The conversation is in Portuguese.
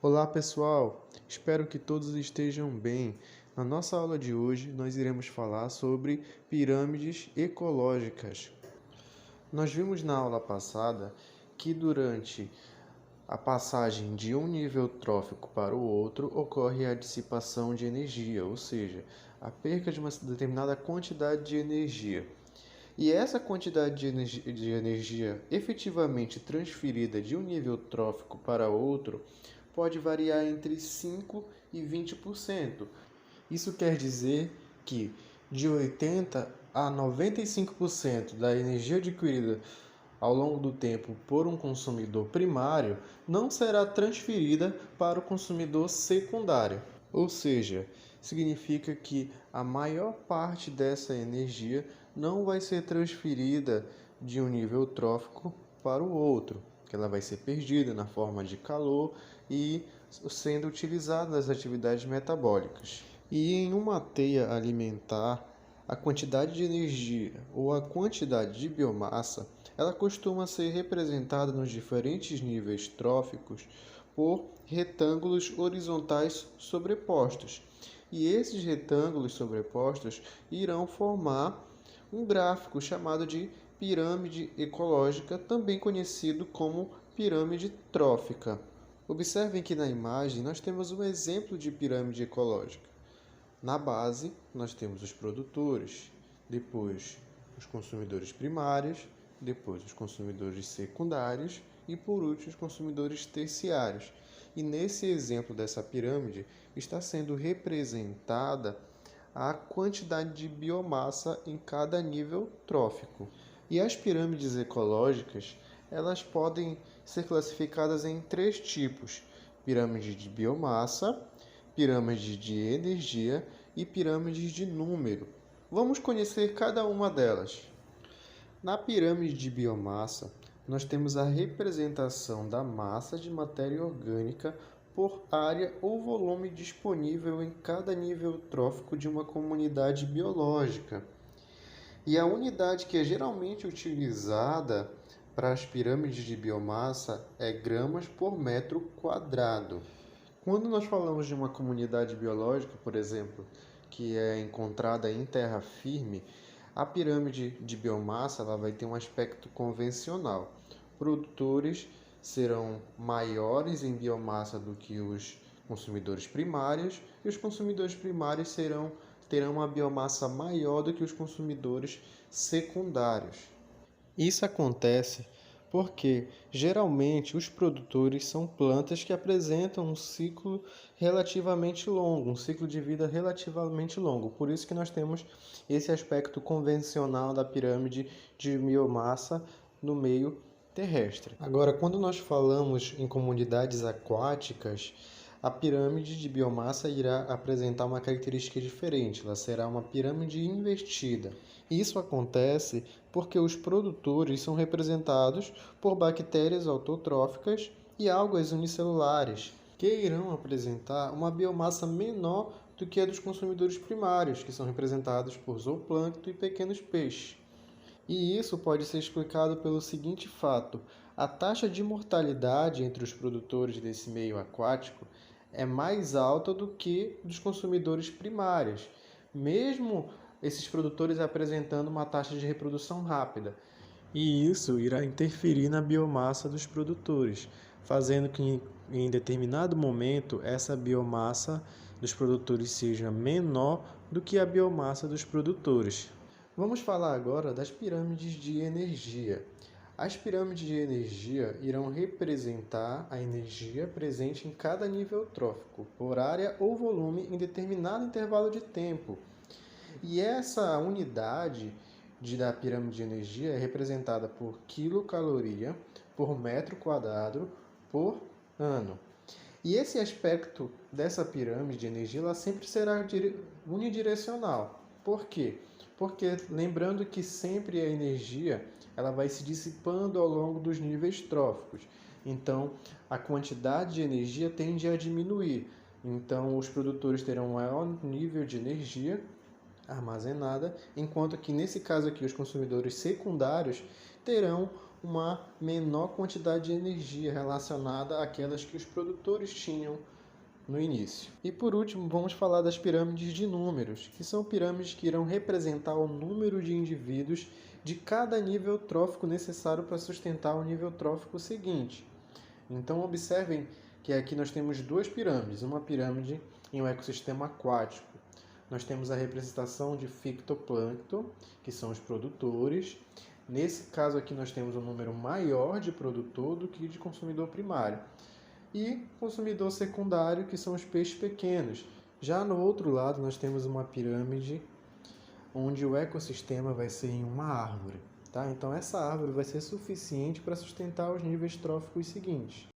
Olá pessoal, espero que todos estejam bem. Na nossa aula de hoje, nós iremos falar sobre pirâmides ecológicas. Nós vimos na aula passada que durante a passagem de um nível trófico para o outro ocorre a dissipação de energia, ou seja, a perca de uma determinada quantidade de energia. E essa quantidade de energia efetivamente transferida de um nível trófico para outro pode variar entre 5% e 20%. Isso quer dizer que de 80% a 95% da energia adquirida ao longo do tempo por um consumidor primário não será transferida para o consumidor secundário. Ou seja, significa que a maior parte dessa energia não vai ser transferida de um nível trófico para o outro, que ela vai ser perdida na forma de calor e sendo utilizada nas atividades metabólicas. E em uma teia alimentar, a quantidade de energia ou a quantidade de biomassa, ela costuma ser representada nos diferentes níveis tróficos por retângulos horizontais sobrepostos. E esses retângulos sobrepostos irão formar um gráfico chamado de pirâmide ecológica, também conhecido como pirâmide trófica. Observem que na imagem nós temos um exemplo de pirâmide ecológica. Na base, nós temos os produtores, depois os consumidores primários, depois os consumidores secundários e, por último, os consumidores terciários. E nesse exemplo dessa pirâmide está sendo representada a quantidade de biomassa em cada nível trófico. E as pirâmides ecológicas, elas podem ser classificadas em três tipos: pirâmide de biomassa, pirâmide de energia e pirâmides de número. Vamos conhecer cada uma delas. Na pirâmide de biomassa, nós temos a representação da massa de matéria orgânica por área ou volume disponível em cada nível trófico de uma comunidade biológica. E a unidade que é geralmente utilizada para as pirâmides de biomassa é gramas por metro quadrado. Quando nós falamos de uma comunidade biológica, por exemplo, que é encontrada em terra firme, a pirâmide de biomassa ela vai ter um aspecto convencional. Produtores serão maiores em biomassa do que os consumidores primários, e os consumidores primários terão uma biomassa maior do que os consumidores secundários. Isso acontece porque geralmente os produtores são plantas que apresentam um ciclo relativamente longo, um ciclo de vida relativamente longo. Por isso que nós temos esse aspecto convencional da pirâmide de biomassa no meio terrestre. Agora, quando nós falamos em comunidades aquáticas, a pirâmide de biomassa irá apresentar uma característica diferente, ela será uma pirâmide invertida. Isso acontece porque os produtores são representados por bactérias autotróficas e algas unicelulares, que irão apresentar uma biomassa menor do que a dos consumidores primários, que são representados por zooplâncton e pequenos peixes. E isso pode ser explicado pelo seguinte fato: a taxa de mortalidade entre os produtores desse meio aquático é mais alta do que dos consumidores primários, mesmo esses produtores apresentando uma taxa de reprodução rápida. E isso irá interferir na biomassa dos produtores, fazendo que em determinado momento essa biomassa dos produtores seja menor do que a biomassa dos produtores. Vamos falar agora das pirâmides de energia. As pirâmides de energia irão representar a energia presente em cada nível trófico, por área ou volume em determinado intervalo de tempo. E essa unidade da pirâmide de energia é representada por quilocaloria por metro quadrado por ano. E esse aspecto dessa pirâmide de energia ela sempre será unidirecional. Por quê? Porque lembrando que sempre a energia ela vai se dissipando ao longo dos níveis tróficos. Então, a quantidade de energia tende a diminuir. Então, os produtores terão um maior nível de energia armazenada, enquanto que nesse caso aqui os consumidores secundários terão uma menor quantidade de energia relacionada àquelas que os produtores tinham no início. E por último, vamos falar das pirâmides de números, que são pirâmides que irão representar o número de indivíduos de cada nível trófico necessário para sustentar o nível trófico seguinte. Então observem que aqui nós temos duas pirâmides, uma pirâmide em um ecossistema aquático. Nós temos a representação de fitoplâncton, que são os produtores. Nesse caso aqui nós temos um número maior de produtor do que de consumidor primário. E consumidor secundário, que são os peixes pequenos. Já no outro lado nós temos uma pirâmide onde o ecossistema vai ser em uma árvore. Tá? Então essa árvore vai ser suficiente para sustentar os níveis tróficos seguintes.